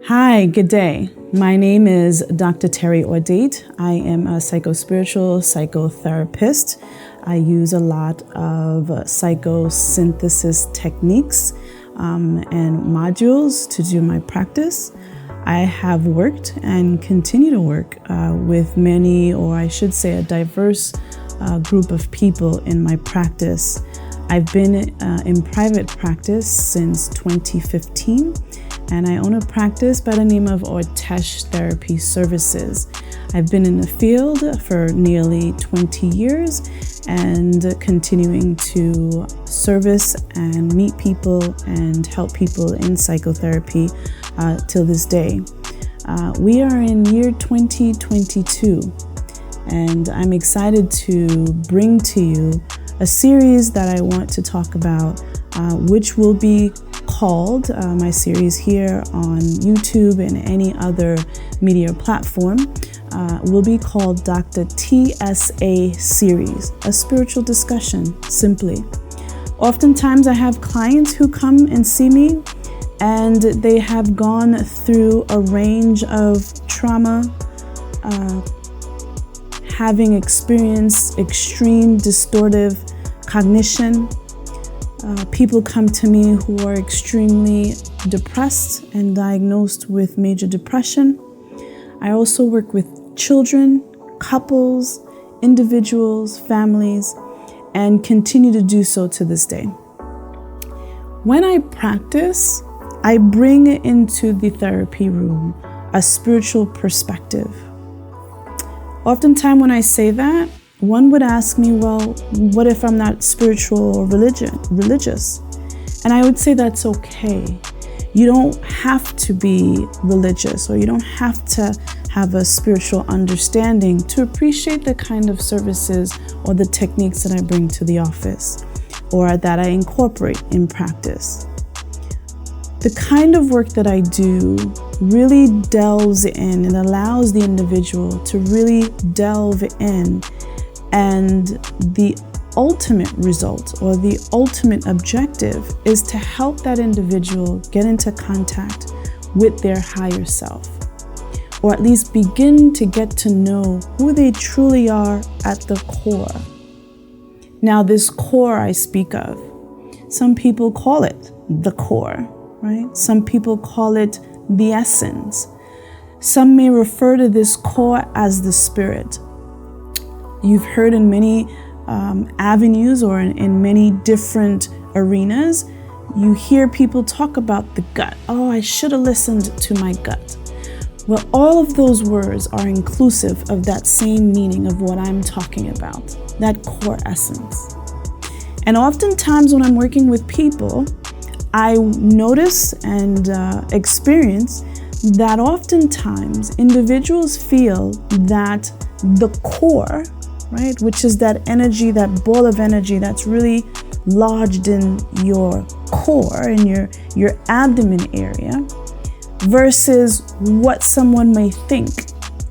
Hi, good day. My name is Dr. Terry Ordait. I am a psychospiritual psychotherapist. I use a lot of psychosynthesis techniques and modules to do my practice. I have worked and continue to work with many, or I should say a diverse group of people in my practice. I've been in private practice since 2015, and I own a practice by the name of Ordait Therapy Services. I've been in the field for nearly 20 years and continuing to service and meet people and help people in psychotherapy till this day. We are in year 2022, and I'm excited to bring to you a series that I want to talk about, which will be called, my series here on YouTube and any other media platform, will be called Dr. TSA Series, a spiritual discussion, simply. Oftentimes I have clients who come and see me and they have gone through a range of trauma, having experienced extreme distortive cognition. People come to me who are extremely depressed and diagnosed with major depression. I also work with children, couples, individuals, families, and continue to do so to this day. When I practice, I bring into the therapy room a spiritual perspective. Oftentimes when I say that, one would ask me, well, what if I'm not spiritual or religious? And I would say that's okay. You don't have to be religious, or you don't have to have a spiritual understanding to appreciate the kind of services or the techniques that I bring to the office or that I incorporate in practice. The kind of work that I do really delves in and allows the individual to really delve in, and the ultimate result or the ultimate objective is to help that individual get into contact with their higher self, or at least begin to get to know who they truly are at the core. Now, this core I speak of, some people call it the core, right? Some people call it the essence. Some may refer to this core as the spirit. You've heard in many avenues or in many different arenas, you hear people talk about the gut. Oh, I should have listened to my gut. Well, all of those words are inclusive of that same meaning of what I'm talking about, that core essence. And oftentimes when I'm working with people, I notice and experience that oftentimes individuals feel that the core, right, which is that energy, that ball of energy that's really lodged in your core, in your abdomen area, versus what someone may think,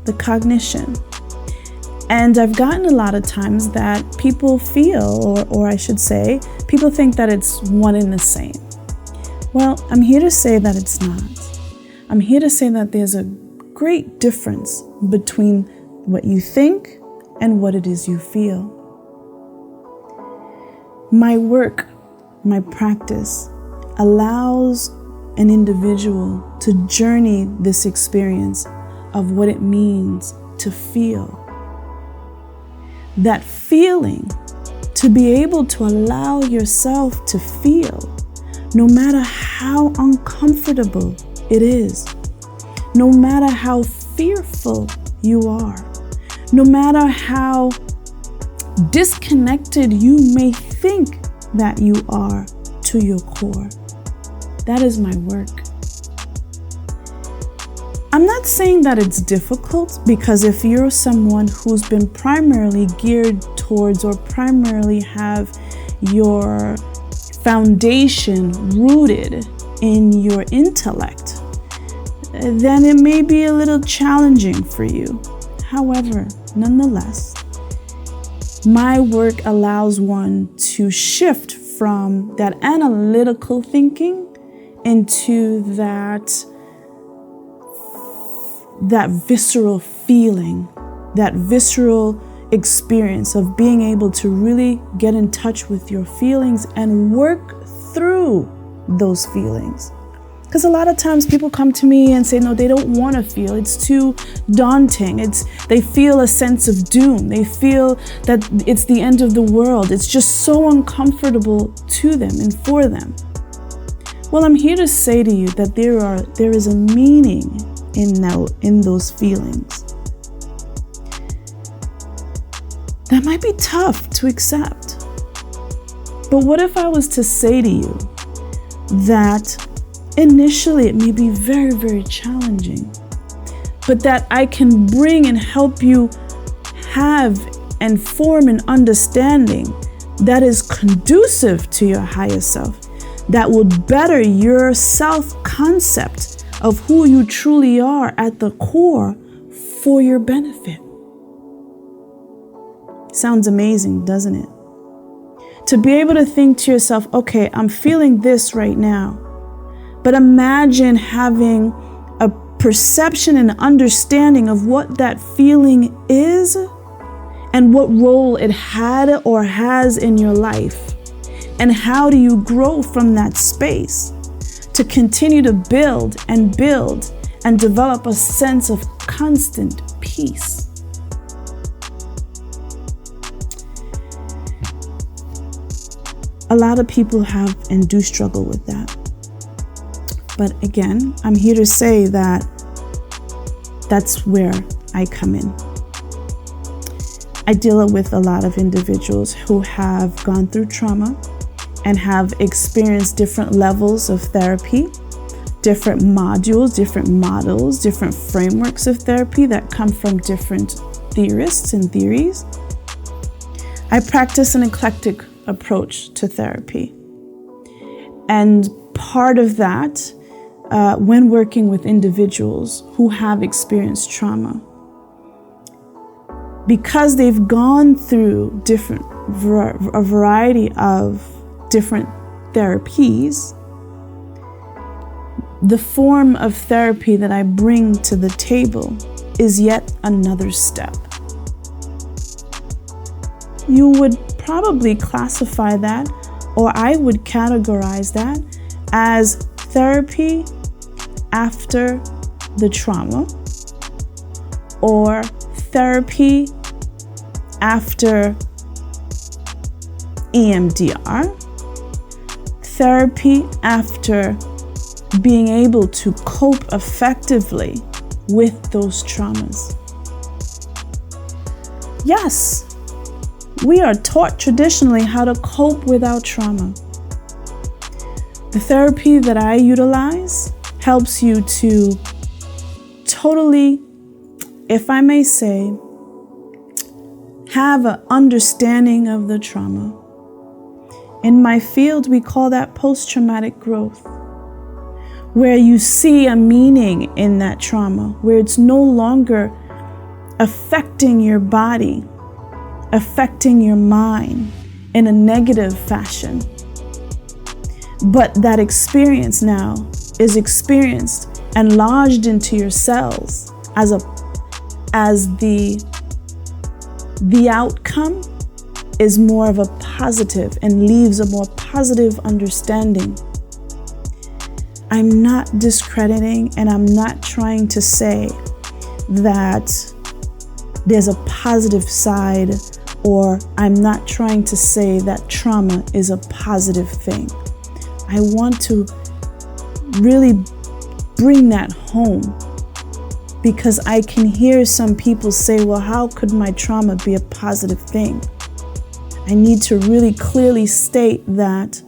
the cognition. And I've gotten a lot of times that people feel, or I should say, people think that it's one and the same. Well, I'm here to say that it's not. I'm here to say that there's a great difference between what you think and what it is you feel. My work, my practice, allows an individual to journey this experience of what it means to feel. That feeling, to be able to allow yourself to feel, no matter how uncomfortable it is, no matter how fearful you are, no matter how disconnected you may think that you are to your core. That is my work. I'm not saying that it's difficult, because if you're someone who's been primarily geared towards or primarily have your foundation rooted in your intellect, then it may be a little challenging for you. However, nonetheless, my work allows one to shift from that analytical thinking into that that visceral feeling, that visceral experience of being able to really get in touch with your feelings and work through those feelings. Because a lot of times people come to me and say, no, they don't want to feel. It's too daunting. They feel a sense of doom. They feel that it's the end of the world. It's just so uncomfortable to them and for them. Well, I'm here to say to you that there is a meaning in those feelings that might be tough to accept. But what if I was to say to you that initially it may be very, very challenging, but that I can bring and help you have and form an understanding that is conducive to your higher self, that will better your self-concept of who you truly are at the core for your benefit. Sounds amazing, doesn't it? To be able to think to yourself, okay, I'm feeling this right now, but imagine having a perception and understanding of what that feeling is and what role it had or has in your life. And how do you grow from that space to continue to build and develop a sense of constant peace? A lot of people have and do struggle with that. But again, I'm here to say that that's where I come in. I deal with a lot of individuals who have gone through trauma and have experienced different levels of therapy, different modules, different models, different frameworks of therapy that come from different theorists and theories. I practice an eclectic approach to therapy. And part of that, when working with individuals who have experienced trauma, because they've gone through a variety of different therapies, the form of therapy that I bring to the table is yet another step. You would probably classify that, or I would categorize that as therapy after the trauma, or therapy after EMDR, therapy after being able to cope effectively with those traumas. Yes, we are taught traditionally how to cope with our trauma. The therapy that I utilize helps you to totally, if I may say, have an understanding of the trauma. In my field, we call that post-traumatic growth, where you see a meaning in that trauma, where it's no longer affecting your body, affecting your mind in a negative fashion. But that experience now is experienced and lodged into your cells as the outcome is more of a positive and leaves a more positive understanding. I'm not discrediting, and I'm not trying to say that there's a positive side, or I'm not trying to say that trauma is a positive thing. I want to really bring that home, because I can hear some people say, well, how could my trauma be a positive thing? I need to really clearly state that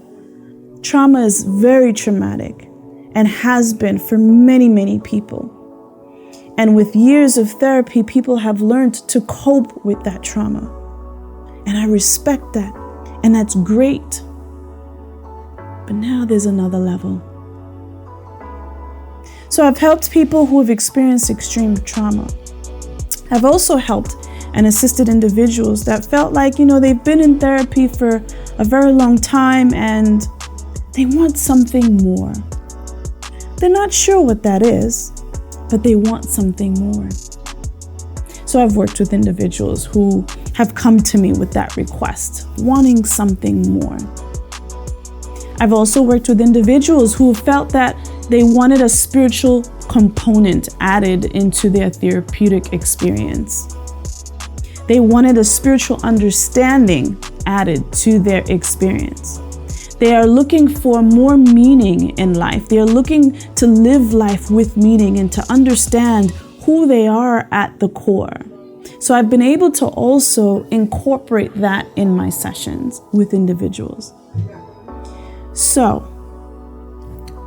trauma is very traumatic and has been for many, many people. And with years of therapy, people have learned to cope with that trauma. And I respect that, and that's great. But now there's another level. So I've helped people who have experienced extreme trauma. I've also helped and assisted individuals that felt like, they've been in therapy for a very long time and they want something more. They're not sure what that is, but they want something more. So I've worked with individuals who have come to me with that request, wanting something more. I've also worked with individuals who felt that they wanted a spiritual component added into their therapeutic experience. They wanted a spiritual understanding added to their experience. They are looking for more meaning in life. They are looking to live life with meaning and to understand who they are at the core. So I've been able to also incorporate that in my sessions with individuals. So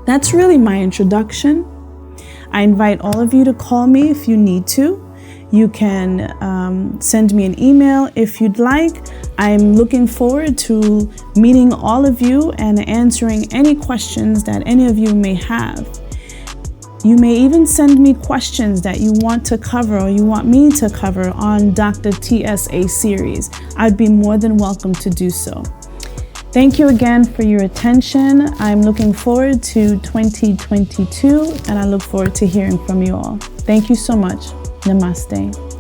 that's really my introduction. I invite all of you to call me if you need to. You can send me an email if you'd like. I'm looking forward to meeting all of you and answering any questions that any of you may have. You may even send me questions that you want to cover or you want me to cover on Dr. TSA Series. I'd be more than welcome to do so. Thank you again for your attention. I'm looking forward to 2022 and I look forward to hearing from you all. Thank you so much. Namaste.